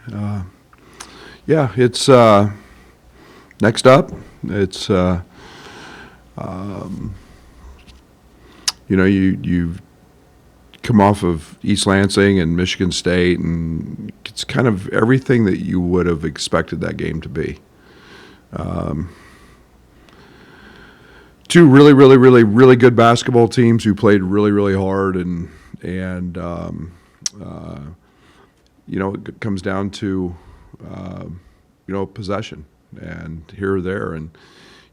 Yeah, it's next up. It's um, you've come off of East Lansing and Michigan State, and it's kind of everything that you would have expected that game to be. Two really, really, really, really good basketball teams who played really, really hard, and it comes down to possession and here or there, and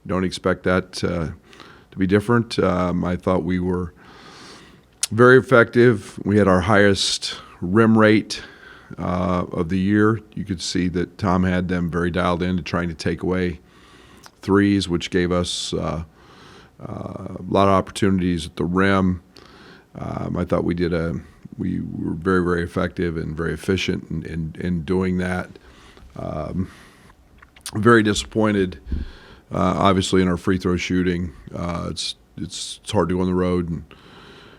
you don't expect that to be different. I thought we were very effective. We had our highest rim rate of the year. You could see that Tom had them very dialed in to trying to take away threes, which gave us a lot of opportunities at the rim. I thought we were very, very effective and very efficient in doing that. Very disappointed, obviously, in our free throw shooting. It's hard to go on the road and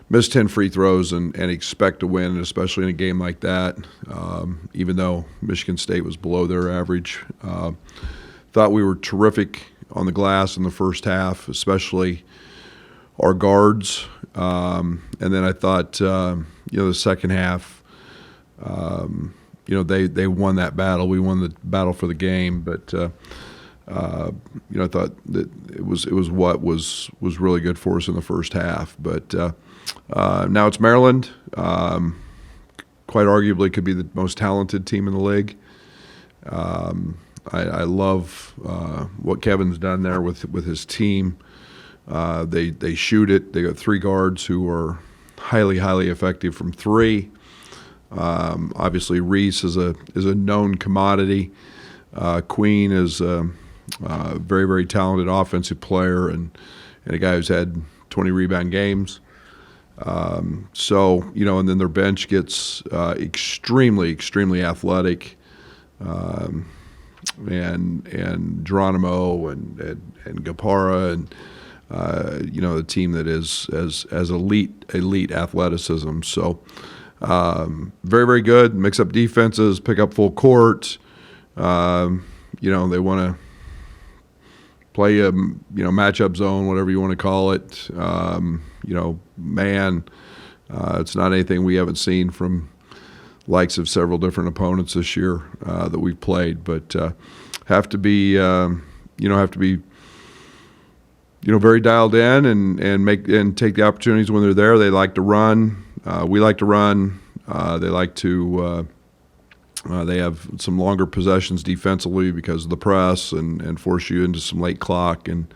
miss 10 free throws and expect to win, especially in a game like that, even though Michigan State was below their average. Thought we were terrific on the glass in the first half, especially our guards. And then I thought, the second half, they won that battle. We won the battle for the game, but I thought that it was what was really good for us in the first half. But now it's Maryland. Quite arguably could be the most talented team in the league. I love what Kevin's done there with his team. They shoot it. They got three guards who are highly, highly effective from three. Obviously, Reese is a known commodity. Queen is a very, very talented offensive player and a guy who's had 20 rebound games. And then their bench gets extremely, extremely athletic. And Geronimo and Gapara and the team that is as elite athleticism. So very, very good. Mix up defenses, pick up full court. They want to play a matchup zone, whatever you want to call it. Man, it's not anything we haven't seen from likes of several different opponents this year that we've played, but have to be very dialed in and take the opportunities when they're there. They like to run. We like to run. They like to. They have some longer possessions defensively because of the press and force you into some late clock and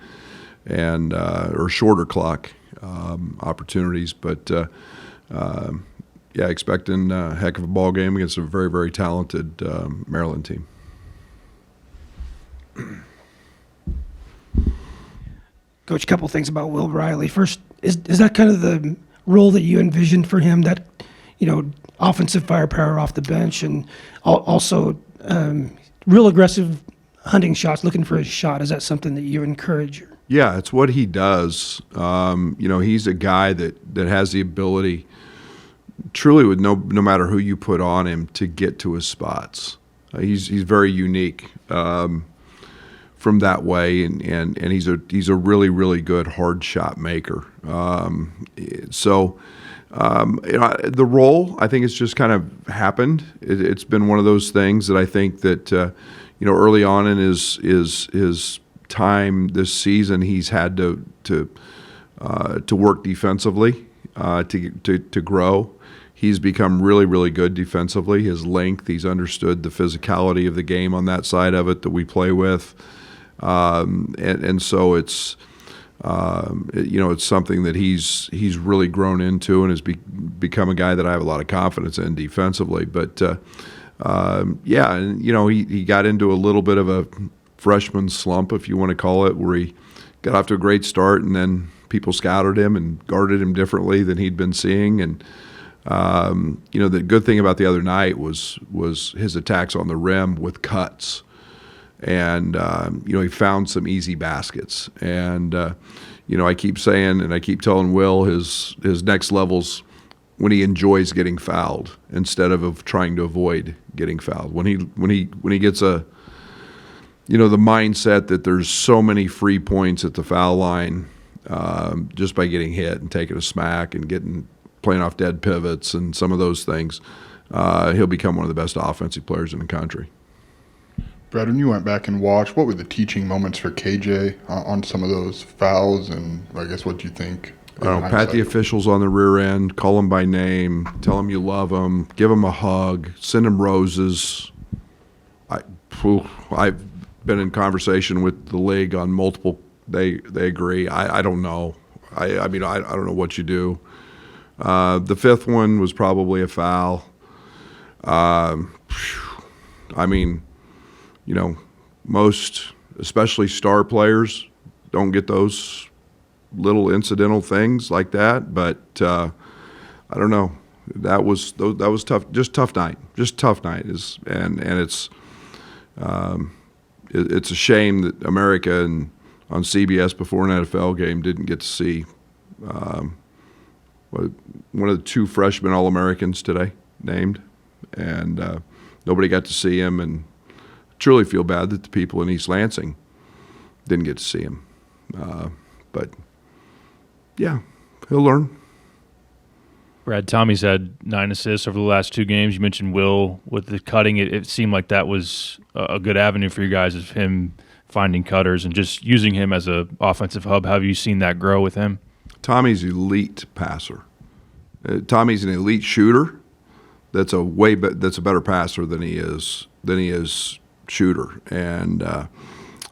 or shorter clock opportunities, but. Expecting a heck of a ball game against a very, very talented Maryland team. Coach, a couple things about Will Riley. First, is that kind of the role that you envisioned for him? That offensive firepower off the bench, and also real aggressive hunting shots, looking for his shot. Is that something that you encourage? Yeah, it's what he does. He's a guy that has the ability. Truly, with no matter who you put on him, to get to his spots. He's very unique from that way, and he's a really, really good hard shot maker. The role, I think, it's just kind of happened. It's been one of those things that I think that early on in his time this season, he's had to work defensively to grow. He's become really, really good defensively. His length, he's understood the physicality of the game on that side of it that we play with, and so it's it's something that he's really grown into and has become a guy that I have a lot of confidence in defensively. But he got into a little bit of a freshman slump, if you want to call it, where he got off to a great start and then people scouted him and guarded him differently than he'd been seeing. And the good thing about the other night was his attacks on the rim with cuts, and he found some easy baskets. And I keep saying, and I keep telling Will, his next level's when he enjoys getting fouled instead of trying to avoid getting fouled. When he gets the mindset that there's so many free points at the foul line just by getting hit and taking a smack and playing off dead pivots and some of those things, he'll become one of the best offensive players in the country. Brad, when you went back and watched, what were the teaching moments for KJ on some of those fouls, and I guess what do you think? Pat the officials on the rear end, call them by name, tell them you love them, give them a hug, send them roses. I've been in conversation with the league on multiple. They agree. I don't know. I mean I don't know what you do. The fifth one was probably a foul. I mean, most, especially star players, don't get those little incidental things like that. But I don't know. That was tough. Just tough night. And it's a shame that America and on CBS before an NFL game didn't get to see one of the two freshman All-Americans today named, and nobody got to see him. And truly feel bad that the people in East Lansing didn't get to see him. But yeah, he'll learn. Brad, Tommy's had 9 assists over the last 2 games. You mentioned Will with the cutting. It seemed like that was a good avenue for you guys, of him finding cutters and just using him as a offensive hub. How have you seen that grow with him? Tommy's elite passer. Tommy's an elite shooter. That's a better passer than he is shooter, and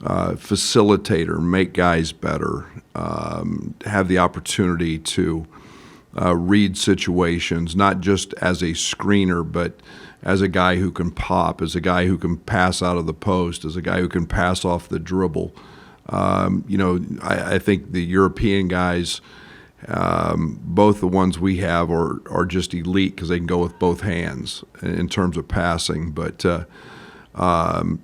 facilitator, make guys better, have the opportunity to read situations, not just as a screener, but as a guy who can pop, as a guy who can pass out of the post, as a guy who can pass off the dribble. I think the European guys, both the ones we have are just elite because they can go with both hands in terms of passing. But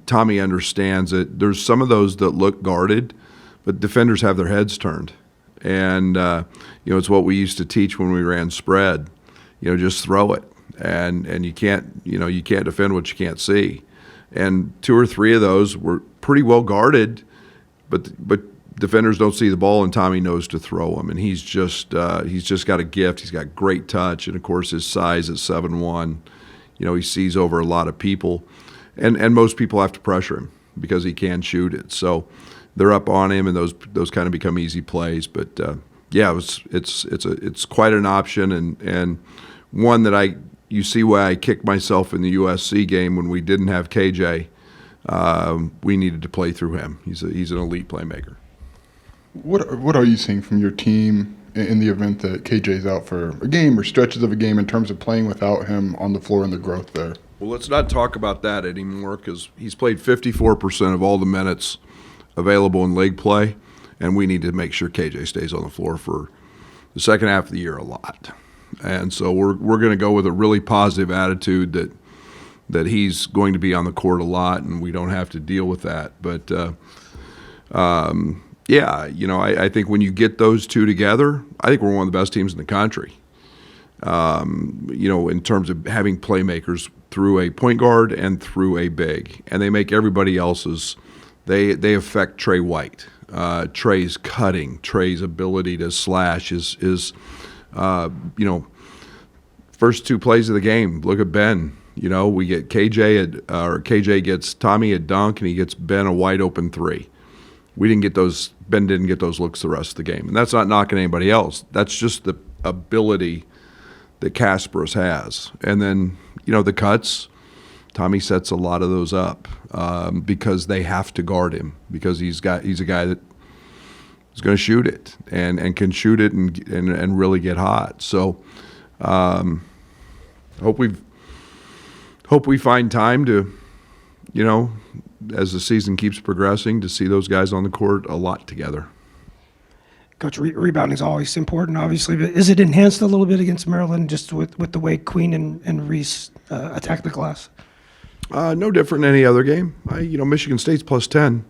Tommy understands it. There's some of those that look guarded, but defenders have their heads turned. And, it's what we used to teach when we ran spread. Just throw it. And you can't defend what you can't see. And 2 or 3 of those were pretty well guarded, but defenders don't see the ball, and Tommy knows to throw them. And he's just got a gift. He's got great touch, and of course his size at 7'1", he sees over a lot of people, and most people have to pressure him because he can shoot it. So they're up on him, and those kind of become easy plays. But it's quite an option, and one that you see why I kicked myself in the USC game when we didn't have KJ. We needed to play through him. He's an elite playmaker. What are you seeing from your team in the event that KJ's out for a game or stretches of a game in terms of playing without him on the floor and the growth there? Well, let's not talk about that anymore because he's played 54% of all the minutes available in league play, and we need to make sure KJ stays on the floor for the second half of the year a lot. And so we're going to go with a really positive attitude that he's going to be on the court a lot, and we don't have to deal with that. But I think when you get those two together, I think we're one of the best teams in the country. In terms of having playmakers through a point guard and through a big, and they make everybody else's. They affect Trey White. Trey's cutting, Trey's ability to slash is first 2 plays of the game. Look at Ben. We get KJ gets Tommy a dunk, and he gets Ben a wide open 3. Ben didn't get those looks the rest of the game. And that's not knocking anybody else. That's just the ability that Kasparas has. And then, the cuts, Tommy sets a lot of those up because they have to guard him, because he's a guy that is going to shoot it and can shoot it and really get hot. So hope we find time to, as the season keeps progressing, to see those guys on the court a lot together. Coach, rebounding is always important, obviously, but is it enhanced a little bit against Maryland just with the way Queen and Reese attack the glass? No different than any other game. Michigan State's plus 10.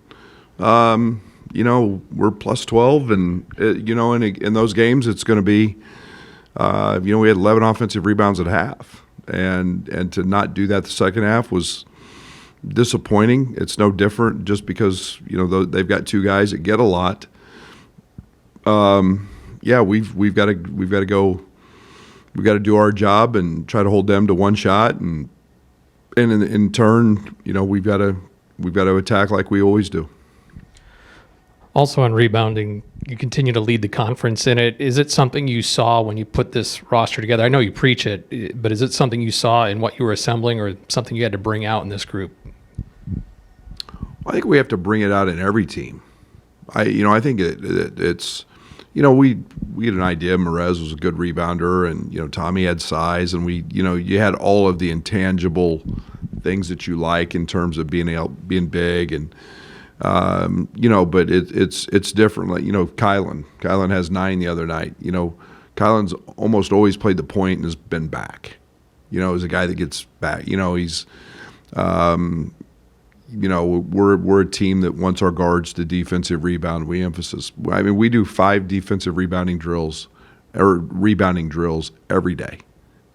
We're plus 12, and in those games it's going to be, we had 11 offensive rebounds at half, and to not do that the second half was disappointing. It's no different just because they've got two guys that get a lot. Yeah, we've got to go. We've got to do our job and try to hold them to one shot, and in turn, we've got to attack like we always do. Also on rebounding, you continue to lead the conference in it. Is it something you saw when you put this roster together? I know you preach it, but is it something you saw in what you were assembling, or something you had to bring out in this group? I think we have to bring it out in every team. I think it's we had an idea. Merez was a good rebounder, and Tommy had size, and you had all of the intangible things that you like in terms of being big, and but it's different. Like Kylan has 9 the other night. Kylan's almost always played the point and has been back. Is a guy that gets back. He's we're a team that wants our guards to defensive rebound. We we do 5 defensive rebounding drills every day,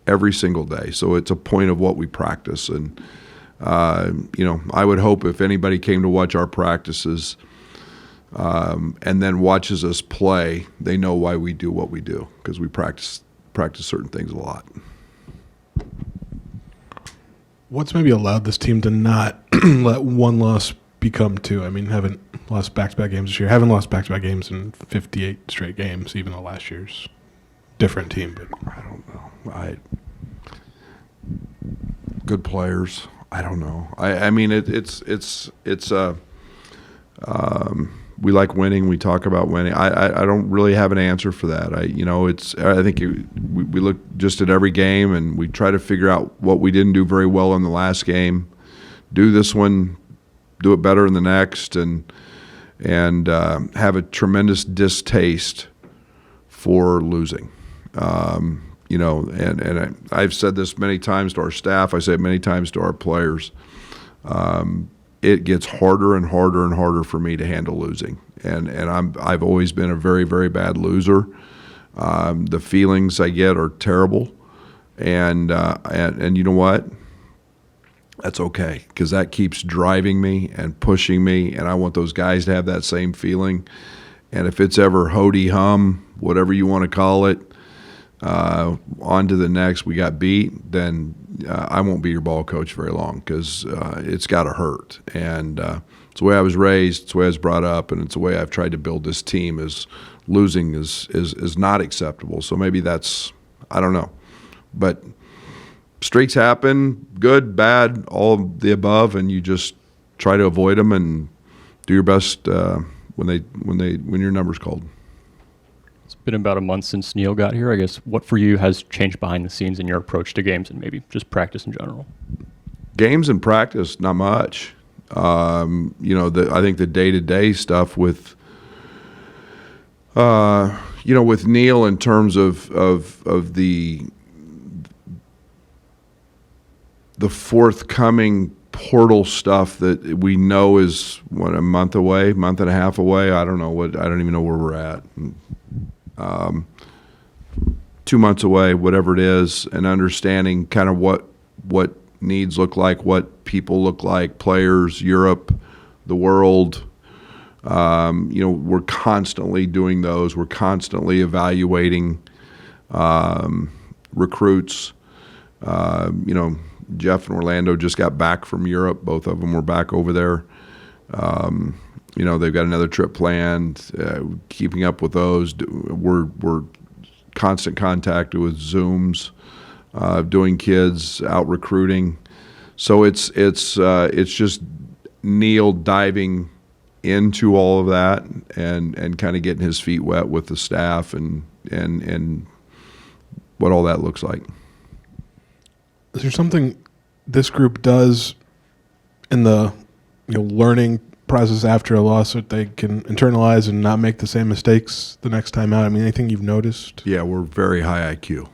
every single day. So it's a point of what we practice. And, I would hope if anybody came to watch our practices and then watches us play, they know why we do what we do, because we practice certain things a lot. What's maybe allowed this team to not let one loss become 2? I mean, haven't lost back-to-back games this year. Haven't lost back-to-back games in 58 straight games, even though last year's different team. But I don't know. Good players. I don't know. I mean, we like winning. We talk about winning. I don't really have an answer for that. I think we look just at every game and we try to figure out what we didn't do very well in the last game. Do this one, do it better in the next, and have a tremendous distaste for losing. I've said this many times to our staff. I say it many times to our players. It gets harder and harder and harder for me to handle losing, and I've always been a very, very bad loser. The feelings I get are terrible, and you know what? That's okay, because that keeps driving me and pushing me, and I want those guys to have that same feeling. And if it's ever hody hum, whatever you want to call it, on to the next, we got beat, then I won't be your ball coach very long, because it's got to hurt. And it's the way I was raised, it's the way I was brought up, and it's the way I've tried to build this team. Is losing is not acceptable. So maybe that's, I don't know. But streaks happen, good, bad, all of the above, and you just try to avoid them and do your best when your number's called. It's been about a month since Neil got here. I guess what for you has changed behind the scenes in your approach to games and maybe just practice in general? Games and practice, not much. I think the day-to-day stuff with with Neil in terms of the forthcoming portal stuff that we know is a month and a half away. I don't even know where we're at. 2 months away, whatever it is, and understanding kind of what needs look like, what people look like, players, Europe, the world. We're constantly doing those. We're constantly evaluating recruits. Jeff and Orlando just got back from Europe. Both of them were back over there. They've got another trip planned. Keeping up with those, we're constant contact with Zooms, doing kids out recruiting. So it's just Neil diving into all of that and kind of getting his feet wet with the staff and what all that looks like. Is there something this group does in the learning process after a loss that they can internalize and not make the same mistakes the next time out? I mean, anything you've noticed? Yeah, we're very high IQ.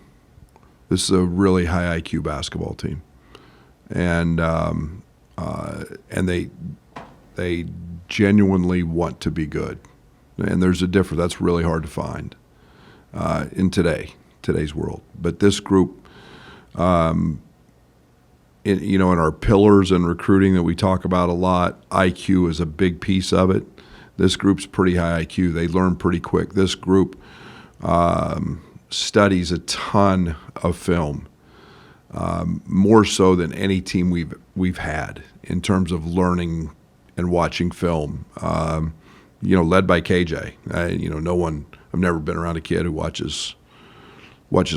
This is a really high IQ basketball team, and they genuinely want to be good. And there's a difference. That's really hard to find in today's world. But this group, in our pillars and recruiting that we talk about a lot, IQ is a big piece of it. This group's pretty high IQ. They learn pretty quick. This group studies a ton of film, more so than any team we've had in terms of learning and watching film. Led by KJ. I've never been around a kid who watches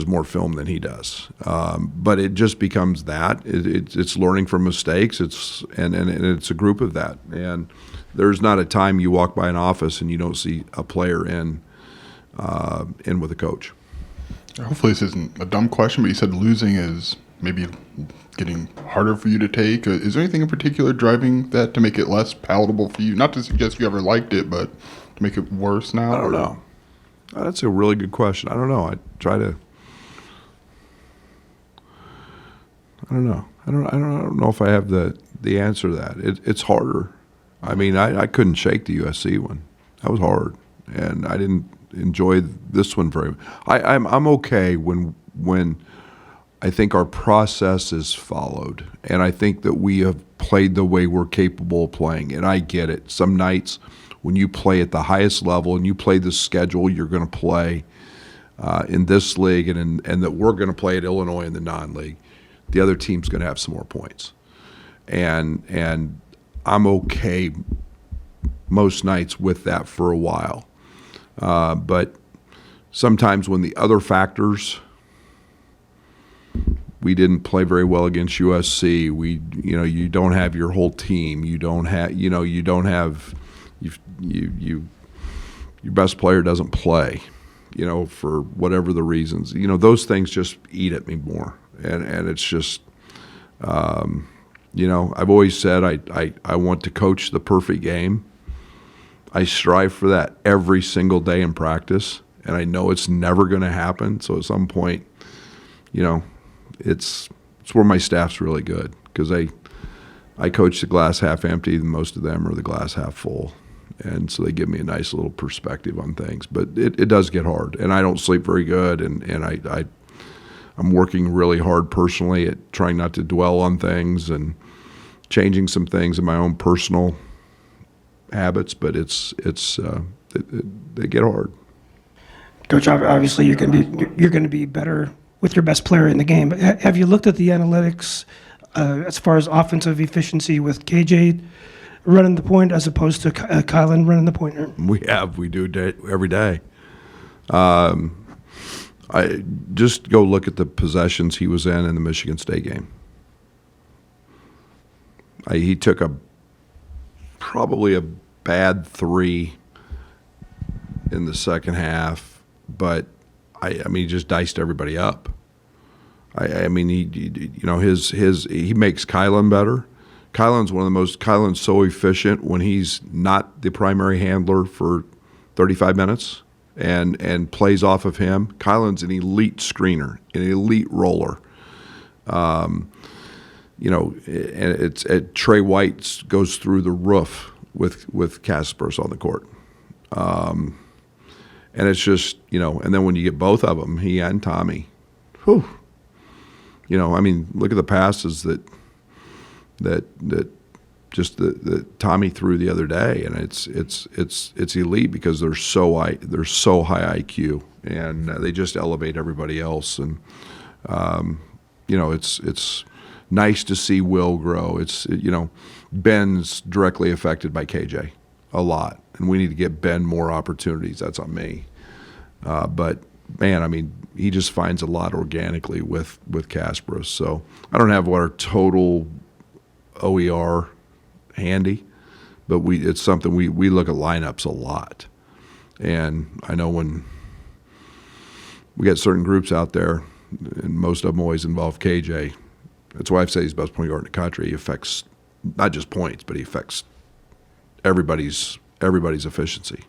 more film than he does. But it just becomes that. It's learning from mistakes. And it's a group of that. And there's not a time you walk by an office and you don't see a player in with a coach. Hopefully this isn't a dumb question, but you said losing is maybe getting harder for you to take. Is there anything in particular driving that to make it less palatable for you? Not to suggest you ever liked it, but to make it worse now? I don't know. That's a really good question. I don't know. I don't know. I don't know if I have the answer to that. It's harder. I mean, I couldn't shake the USC one. That was hard, and I didn't enjoy this one very much. I'm okay when I think our process is followed, and I think that we have played the way we're capable of playing. And I get it. Some nights when you play at the highest level and you play the schedule you're going to play in this league and that we're going to play at Illinois in the non-league, the other team's going to have some more points. And I'm okay most nights with that for a while. But sometimes when the other factors, we didn't play very well against USC. You don't have your whole team. You don't have your best player doesn't play, for whatever the reasons. Those things just eat at me more. And it's just, I've always said I want to coach the perfect game. I strive for that every single day in practice, and I know it's never going to happen. So at some point, it's where my staff's really good, because I coach the glass half empty, and most of them are the glass half full. And so they give me a nice little perspective on things. But it does get hard, and I don't sleep very good, and I'm working really hard personally at trying not to dwell on things and changing some things in my own personal habits, but they get hard. Coach, obviously you're going to be better with your best player in the game. But have you looked at the analytics as far as offensive efficiency with KJ running the point as opposed to Kylan running the pointer? We do every day. I just go look at the possessions he was in the Michigan State game. He took probably a bad 3 in the second half, but he just diced everybody up. He makes Kylan better. Kylan's so efficient when he's not the primary handler for 35 minutes and plays off of him. Kylan's an elite screener, an elite roller. And Trey White goes through the roof with Kasparos on the court. And it's just, and then when you get both of them, he and Tommy, whew. Look at the passes that Tommy threw the other day, and it's elite because they're so high IQ, and they just elevate everybody else. And it's nice to see Will grow. Ben's directly affected by KJ a lot, and we need to get Ben more opportunities. That's on me. But man, he just finds a lot organically with Kasparos. So I don't have what our total OER handy, but it's something we look at lineups a lot. And I know when we got certain groups out there, and most of them always involve KJ. That's why I've said he's the best point guard in the country. He affects not just points, but he affects everybody's efficiency.